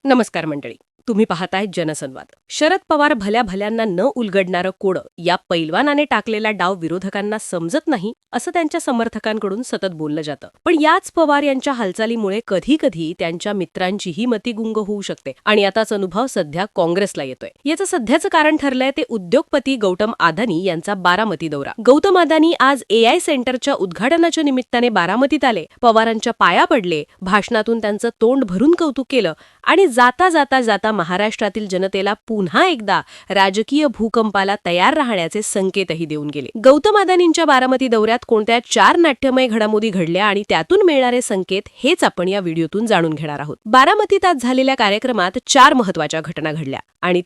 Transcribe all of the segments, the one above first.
नमस्कार मंडळी, तुम्ही पाहताय जनसंवाद. शरद पवार भल्या भल्यांना न उलगडणारं कोडं या पैलवानाने टाकलेला डाव विरोधकांना समजत नाही असं त्यांच्या समर्थकांकडून सतत बोललं जातं. पण याच पवार यांच्या हालचालीमुळे कधी कधी त्यांच्या मित्रांचीही मती गुंग होऊ शकते आणि याचाच अनुभव सध्या काँग्रेसला येतोय. याचं सध्याचं कारण ठरलंय ते उद्योगपती गौतम अदानी यांचा बारामती दौरा. गौतम अदानी आज AI सेंटरच्या उद्घाटनाच्या निमित्ताने बारामतीत आले, पवारांच्या पाया पडले, भाषणातून त्यांचं तोंड भरून कौतुक केलं आणि जाता जाता जाता महाराष्ट्रातील जनतेला पुन्हा एकदा राजकीय भूकंपाला तयार राहण्याचे संकेतही देऊन गेले. गौतम अदानींच्या बारामती दौऱ्यात कोणत्या 4 नाट्यमय घडामोडी घडल्या आणि त्यातून मिळणारे संकेत हेच आपण या व्हिडिओतून जाणून घेणार आहोत. बारामतीत आज झालेल्या कार्यक्रमात 4 महत्त्वाच्या घटना घडल्या आणि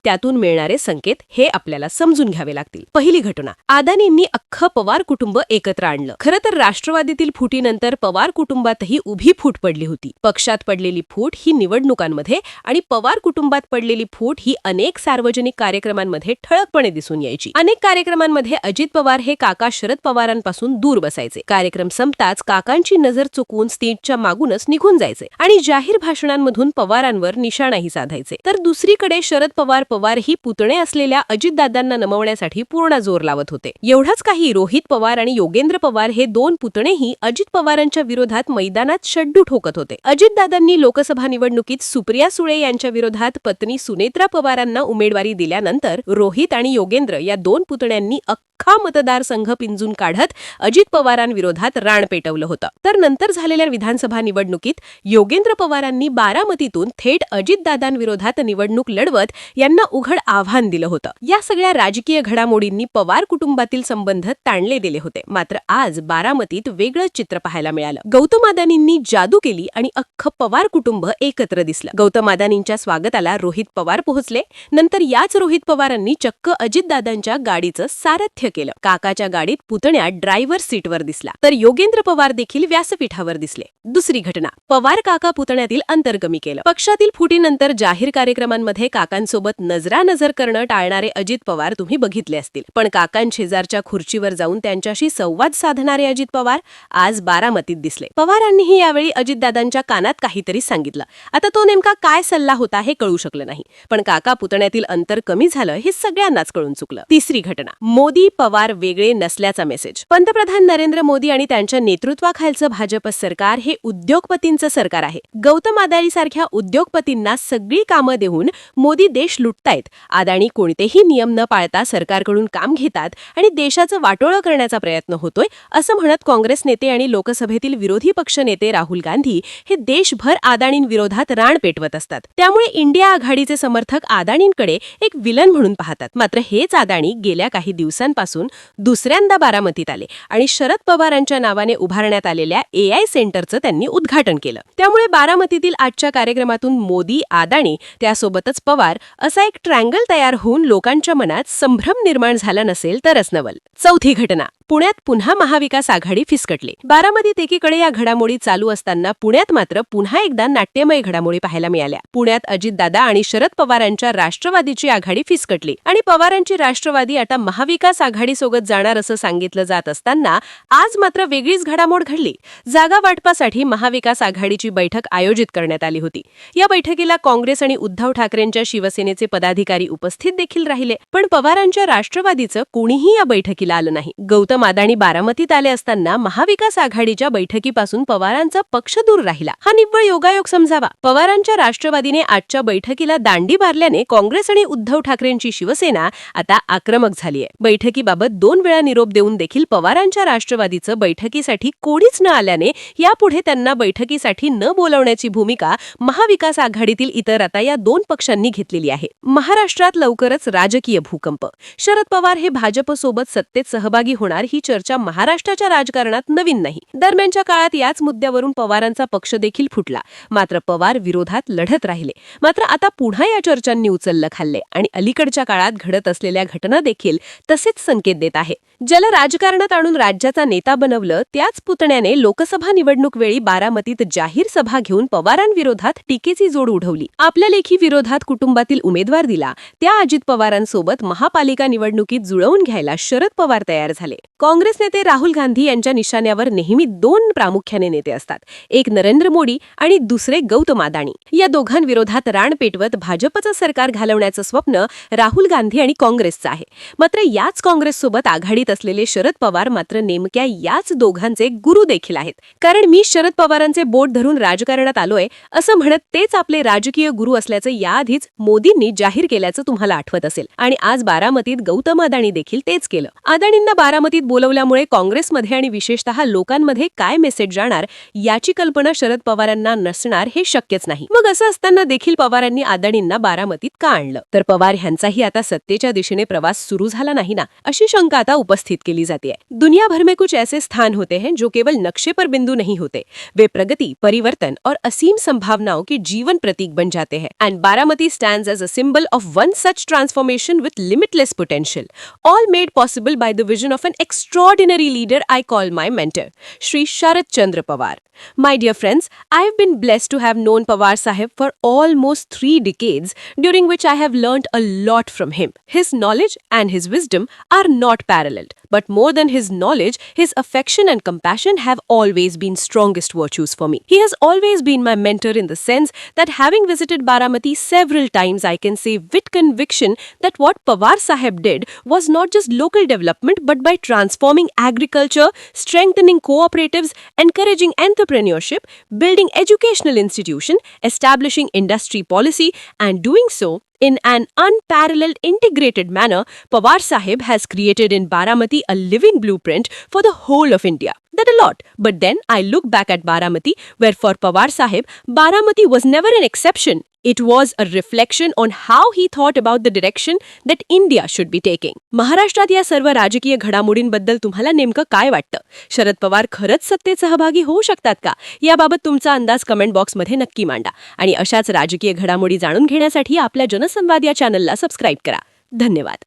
त्यातून मिळणारे संकेत हे आपल्याला समजून घ्यावे लागतील. पहिली घटना, अदानींनी अख्खं पवार कुटुंब एकत्र आणलं. खरं तर राष्ट्रवादीतील फुटीनंतर पवार कुटुंबातही उभी फूट पडली होती. पक्षात पडलेली फूट ही निवडणुकांमध्ये आणि पवार कुटुंबात पडलेली फूट ही अनेक सार्वजनिक कार्यक्रमांमध्ये ठळकपणे दिसून यायची. अनेक कार्यक्रमांमध्ये अजित पवार हे काका शरद पवारांपासून दूर बसायचे. कार्यक्रम संपताच काकांची नजर चुकवून स्टेजच्या मागूनच निघून जायचे आणि जाहीर भाषणांमधून पवारांवर निशाणाही साधायचे. तर दुसरीकडे शरद पवार ही पुतणे असलेल्या अजितदादांना नमवण्यासाठी पूर्ण जोर लावत होते. एवढंच काही, रोहित पवार आणि योगेंद्र पवार हे 2 पुतणेही अजित पवारांच्या विरोधात मैदानात शड्डू ठोकत होते. अजितदादांनी लोकसभा निवडणुकीत सुप्रिया सुळे यांच्या विरोधात पत्नी सुनेत्रा पवारांना उमेदवारी दिल्यानंतर रोहित आणि योगेंद्र या 2 पुतण्यांनी अख्खा मतदारसंघ पिंजून काढत अजित पवारांविरोधात रान पेटवलं होतं. तर नंतर झालेल्या विधानसभा निवडणुकीत योगेंद्र पवारांनी बारामतीतून थेट अजितदादांविरोधात निवडणूक लढवत यांना उघड आव्हान दिलं होतं. या सगळ्या राजकीय घडामोडींनी पवार कुटुंबातील संबंध ताणले दिले होते. मात्र आज बारामतीत वेगळं चित्र पाहायला मिळालं. गौतम अदानींनी जादू केली आणि अख्खं पवार कुटुंब एकत्र दिसलं. गौतम अदानींच्या स्वागताला रोहित पवार पोहोचले. नंतर याच रोहित पवारांनी चक्क अजितदादांच्या गाडीचं सारथ्य केलं. काकाच्या गाडीत पुतण्या ड्रायव्हर सीटवर दिसला, तर योगेंद्र पवार देखील व्यासपीठावर दिसले. दुसरी घटना, पवार काका पुतण्यातील अंतर कमी केलं. पक्षातील फुटीनंतर जाहीर कार्यक्रमांमध्ये काकांसोबत नजरानजर करणं टाळणारे अजित पवार तुम्ही बघितले असतील. पण काकांशेजारच्या खुर्चीवर जाऊन त्यांच्याशी संवाद साधणारे अजित पवार आज बारामतीत दिसले. पवारांनीही यावेळी अजितदादांच्या कानात काहीतरी सांगितलं. आता तो नेमका काय सल्ला होता हे कळू शकलं नाही, पण काका पुतण्यातील अंतर कमी झालं हे सगळ्यांनाच कळून चुकलं. तिसरी घटना, मोदी पवार वेगळे नसल्याचा मेसेज. पंतप्रधान नरेंद्र मोदी आणि त्यांच्या नेतृत्वाखालचं भाजप सरकार हे उद्योगपतींचं सरकार आहे. गौतम अदानी सारख्या उद्योगपतींना सगळी कामं देऊन मोदी देश लुटतायत. अदानी कोणतेही नियम न पाळता सरकारकडून काम घेतात आणि देशाचं वाटोळं करण्याचा प्रयत्न होतोय असं म्हणत काँग्रेस नेते आणि लोकसभेतील विरोधी पक्ष नेते राहुल गांधी हे देशभर अदानींविरोधात रान पेटवत असतात. त्यामुळे इंडिया आघाडीचे समर्थक अदानींकडे एक विलन म्हणून पाहतात. मात्र हेच अदानी गेल्या काही दिवसांपासून दुसऱ्यांदा बारामतीत आले आणि शरद पवारांच्या नावाने उभारण्यात आलेल्या AI सेंटरचं त्यांनी उद्घाटन केलं. त्यामुळे बारामतीतील आजच्या कार्यक्रमातून मोदी, अदानी त्यासोबतच पवार असा एक ट्रँगल तयार होऊन लोकांच्या मनात संभ्रम निर्माण झाला नसेल तरच नवल. चौथी घटना, पुण्यात पुन्हा महाविकास आघाडी फिसकटली. बारामतीत एकीकडे या घडामोडी चालू असताना पुण्यात मात्र पुन्हा एकदा नाट्यमय घडामोडी पाहायला मिळाल्या. पुण्यात अजितदादा आणि शरद पवारांच्या राष्ट्रवादीची आघाडी फिसकटली आणि पवारांची राष्ट्रवादी आता महाविकास आघाडीसोबत जाणार असं सांगितलं जात असताना आज मात्र वेगळीच घडामोड घडली. जागा वाटपासाठी महाविकास आघाडीची बैठक आयोजित करण्यात आली होती. या बैठकीला काँग्रेस आणि उद्धव ठाकरेंच्या शिवसेनेचे पदाधिकारी उपस्थित देखील राहिले, पण पवारांच्या राष्ट्रवादीचं कोणीही या बैठकीला आलं नाही. गौतम अदानी बारामतीत आले असताना महाविकास आघाडीच्या बैठकीपासून पवारांचा पक्ष दूर राहिला. हा निव्वळ योगायोग समजावा. पवारांच्या राष्ट्रवादीने आजच्या बैठकीला दांडी मारल्याने काँग्रेस आणि उद्धव ठाकरेंची शिवसेना आता आक्रमक झालीय. बैठकीबाबत 2 वेळा निरोप देऊन देखील पवारांच्या राष्ट्रवादीचं बैठकीसाठी कोणीच न आल्याने यापुढे त्यांना बैठकीसाठी न बोलवण्याची भूमिका महाविकास आघाडीतील इतर आता या 2 पक्षांनी घेतलेली आहे. महाराष्ट्रात लवकरच राजकीय भूकंप. शरद पवार हे भाजपसोबत सत्तेत सहभागी होणार ही चर्चा महाराष्ट्राच्या राजकारणात नवीन नाही. दरम्यानच्या काळात याच मुद्द्यावरून पवारांचा पक्ष देखील फुटला. मात्र पवार विरोधात लढत राहिले. मात्र आता पुन्हा या चर्चांनी उचललं खाल्ले आणि अलीकडच्या काळात घडत असलेल्या घटना देखील तसेच संकेत देत आहे. ज्याला राजकारणात आणून राज्याचा नेता बनवलं त्याच पुतण्याने लोकसभा निवडणूक वेळी बारामतीत जाहीर सभा घेऊन पवारांविरोधात टीकेची जोड उठवली. आपल्या लेखी विरोधात कुटुंबातील उमेदवार दिला त्या अजित पवारांसोबत महापालिका निवडणुकीत जुळवून घ्यायला शरद पवार तयार झाले. काँग्रेस नेते राहुल गांधी यांच्या निशाण्यावर नेहमी दोन प्रामुख्याने नेते असतात, एक नरेंद्र मोदी आणि दुसरे गौतम अदाणी. या दोघांविरोधात रान पेटवत भाजपचं सरकार घालवण्याचं स्वप्न राहुल गांधी आणि काँग्रेसचं आहे. मात्र याच काँग्रेससोबत आघाडीत असलेले शरद पवार मात्र नेमक्या याच दोघांचे गुरु देखील आहेत. कारण मी शरद पवारांचे बोट धरून राजकारणात आलोय असं म्हणत तेच आपले राजकीय गुरु असल्याचं याआधीच मोदींनी जाहीर केल्याचं तुम्हाला आठवत असेल. आणि आज बारामतीत गौतम अदाणी देखील तेच केलं. अदाणींना बारामतीत बोलवल्यामुळे काँग्रेसमध्ये आणि विशेषतः लोकांमध्ये काय मेसेज जाणार याची कल्पना शरद पवारांना नसणार हे शक्यच नाही. मग असं असताना देखील पवारांनी अदाणींना बारामतीत का आणलं? तर पवार यांचाही आता सत्तेच्या दिशेने प्रवास सुरू झाला नाही ना, अशी शंका आता उपस्थित केली जाते. दुनिया भर में कुछ ऐसे स्थान होते हैं जो केवल नक्शे पर बिंदु नहीं होते, वे प्रगति, परिवर्तन और असीम संभावनाओं के जीवन प्रतीक बन जाते हैं. And Baramati stands as a symbol of one such transformation with limitless potential, all made possible by the vision of an extraordinary leader I call my mentor, Shri Sharad Chandra Pawar. My dear friends, I have been blessed to have known Pawar Sahib for almost 3 decades, during which I have learnt a lot from him. His knowledge and his wisdom are not paralleled, but more than his knowledge, his affection and compassion have always been strongest virtues for me. He has always been my mentor in the sense that having visited Baramati several times, I can say with conviction that what Pawar Sahib did was not just local development, but by transforming agriculture, strengthening cooperatives, encouraging entrepreneurship, building educational institution, establishing industry policy, and doing so in an unparalleled integrated manner, Pawar Sahib has created in Baramati a living blueprint for the whole of India. That a lot. But then I look back at Baramati, where for Pawar Sahib, Baramati was never an exception. It was a reflection on how he thought about the direction that India should be taking. महाराष्ट्रात या सर्व राजकीय घडामोडींबद्दल तुम्हाला नेमकं काय वाटतं? शरद पवार खरंच सत्तेत सहभागी होऊ शकतात का? याबाबत तुमचा अंदाज कमेंट बॉक्समध्ये नक्की मांडा. आणि अशाच राजकीय घडामोडी जाणून घेण्यासाठी आपल्या जनसंवाद या चॅनलला सबस्क्राईब करा. धन्यवाद.